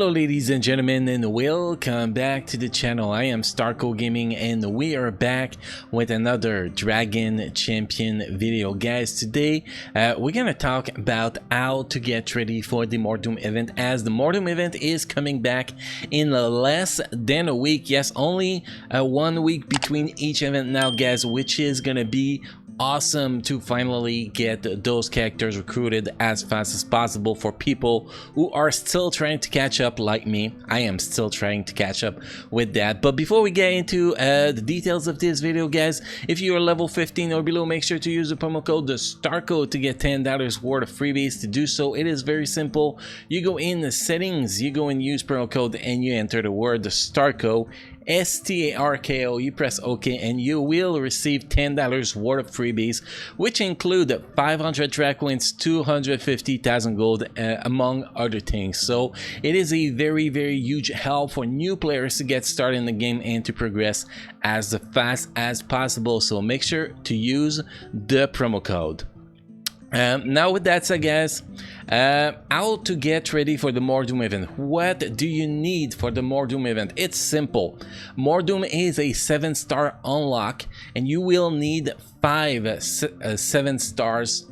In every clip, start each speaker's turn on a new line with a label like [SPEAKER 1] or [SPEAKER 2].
[SPEAKER 1] Hello ladies and gentlemen, and welcome back to the channel. I am Starco Gaming and we are back with another Dragon Champion video. Guys, today we're gonna talk about how to get ready for the Mor'Doom event, as the Mor'Doom event is coming back in less than a week. Yes, only 1 week between each event now, guys, which is gonna be awesome to finally get those characters recruited as fast as possible for people who are still trying to catch up like me. I am still trying to catch up with that. But before we get into the details of this video, guys, if you are level 15 or below, make sure to use the promo code the STARCO to get $10 worth of freebies. To do so, it is very simple. You go in the settings, you go and use promo code, and you enter the word the STARCO, STARKO, you press OK, and you will receive $10 worth of freebies, which include 500 track coins, 250,000 gold, among other things. So it is a very huge help for new players to get started in the game and to progress as fast as possible. So make sure to use the promo code. Now with that said, guys, how to get ready for the Mor'Doom event. What do you need for the Mor'Doom event? It's simple. Mor'Doom is a 7-star unlock, and you will need 5 7 stars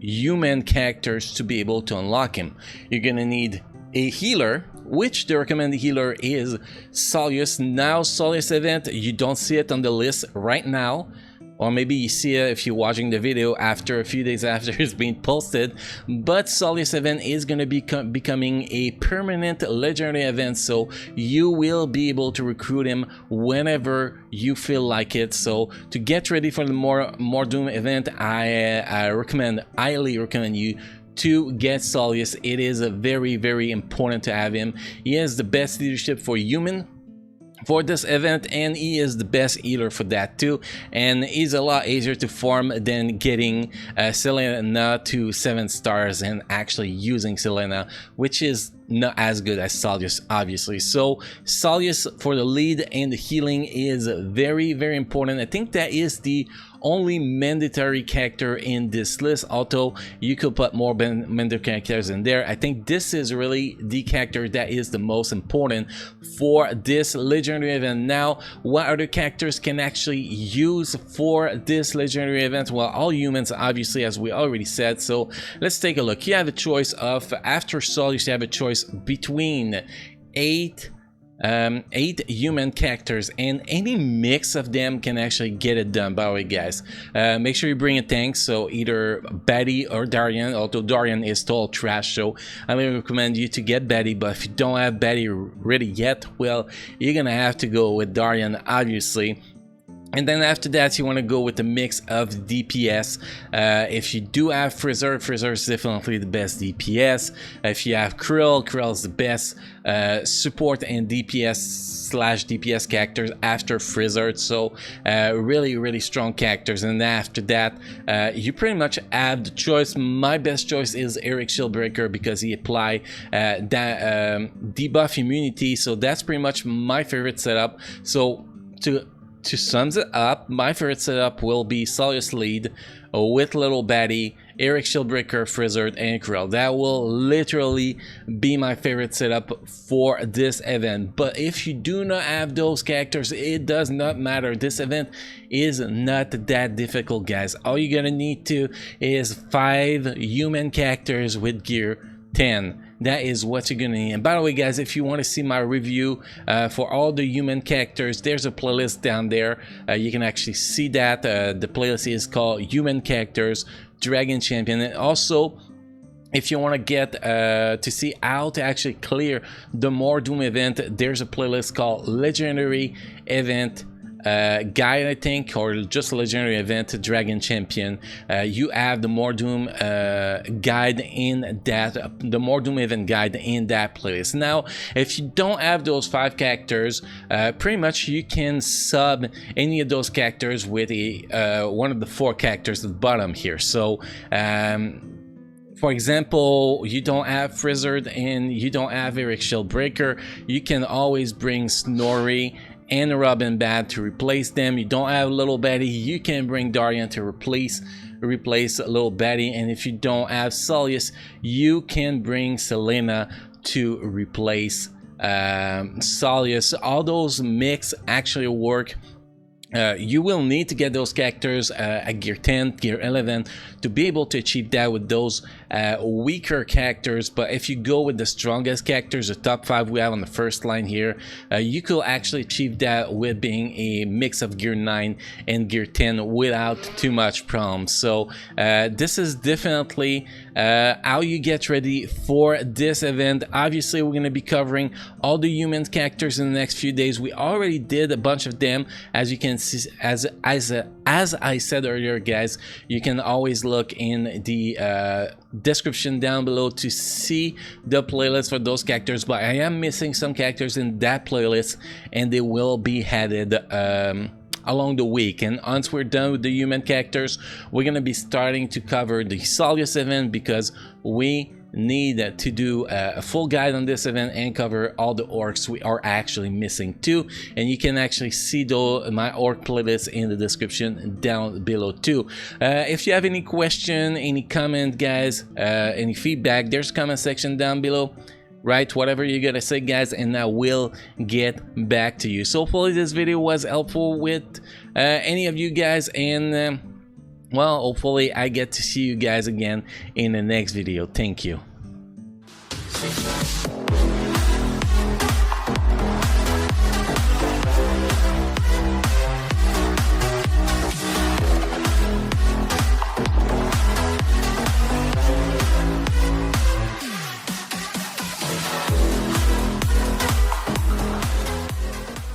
[SPEAKER 1] human characters to be able to unlock him. You're gonna need a healer, which the recommended healer is Solius. Now Solius event, you don't see it on the list right now, or maybe you see it if you're watching the video after a few days after it's been posted, but Solius event is going to be becoming a permanent legendary event, so you will be able to recruit him whenever you feel like it. So to get ready for the Mor'Doom event, I highly recommend you to get Solius. It is a very important to have him. He has the best leadership for human for this event, and he is the best healer for that too, and he's a lot easier to farm than getting Selena to 7 stars and actually using Selena, which is not as good as Solius, obviously. So Solius for the lead and the healing is very important. I think that is the only mandatory character in this list, although you could put more mandatory characters in there. I think this is really the character that is the most important for this legendary event. Now, what other characters can actually use for this legendary event? Well, all humans, obviously, as we already said. So let's take a look. You have a choice of, after Solius, you have a choice between 8 human characters, and any mix of them can actually get it done. By the way, guys, make sure you bring a tank, so either Betty or Darian, although Darian is total trash, so I would recommend you to get Betty. But if you don't have Betty ready yet, well, you're gonna have to go with Darian, obviously. And then after that, you want to go with a mix of DPS. If you do have Freezer is definitely the best DPS. If you have Krill is the best support and DPS/DPS characters after Freezer. So really strong characters. And after that, you pretty much have the choice. My best choice is Eric Shieldbreaker, because he apply that debuff immunity. So that's pretty much my favorite setup. So to sum it up, my favorite setup will be Solius lead with Little Betty, Eric Shieldbreaker, Freezer, and Krill. That will literally be my favorite setup for this event. But if you do not have those characters, it does not matter. This event is not that difficult, guys. All you're gonna need to is 5 human characters with gear 10. That is what you're gonna need. And by the way, guys, if you want to see my review for all the human characters, there's a playlist down there. You can actually see that. The playlist is called Human Characters Dragon Champion. And also, if you want to get to see how to actually clear the Mor'Doom event, there's a playlist called Legendary Event Guide, I think, or just Legendary Event Dragon Champion. You have the Mor'Doom guide in that, the Mor'Doom event guide in that place. Now, if you don't have those 5 characters, pretty much you can sub any of those characters with a one of the 4 characters at the bottom here. So for example, you don't have Freezer and you don't have Eric Shieldbreaker, you can always bring Snorri and Robin Bad to replace them. You don't have Little Betty, you can bring Darian to replace Little Betty. And if you don't have Solius, you can bring Selena to replace Solius. All those mix actually work. You will need to get those characters at gear 10, gear 11 to be able to achieve that with those weaker characters. But if you go with the strongest characters, the top 5 we have on the first line here, you could actually achieve that with being a mix of gear 9 and gear 10 without too much problem. So this is definitely how you get ready for this event. Obviously, we're going to be covering all the human characters in the next few days. We already did a bunch of them, as you can see. As I said earlier, guys, you can always look in the description down below to see the playlist for those characters, but I am missing some characters in that playlist, and they will be added along the week. And once we're done with the human characters, we're gonna be starting to cover the Solius event, because we need to do a full guide on this event and cover all the orcs we are actually missing too. And you can actually see my orc playlist in the description down below too. If you have any question, any comment, guys, any feedback, there's a comment section down below. Right, whatever you gotta say, guys, and I will get back to you. So hopefully this video was helpful with any of you guys, and well, hopefully I get to see you guys again in the next video. Thank you.